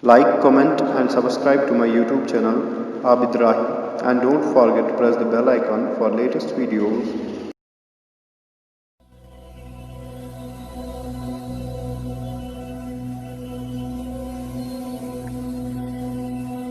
Like, comment and subscribe to my YouTube channel Abid Rahi, and don't forget to press the bell icon for latest videos.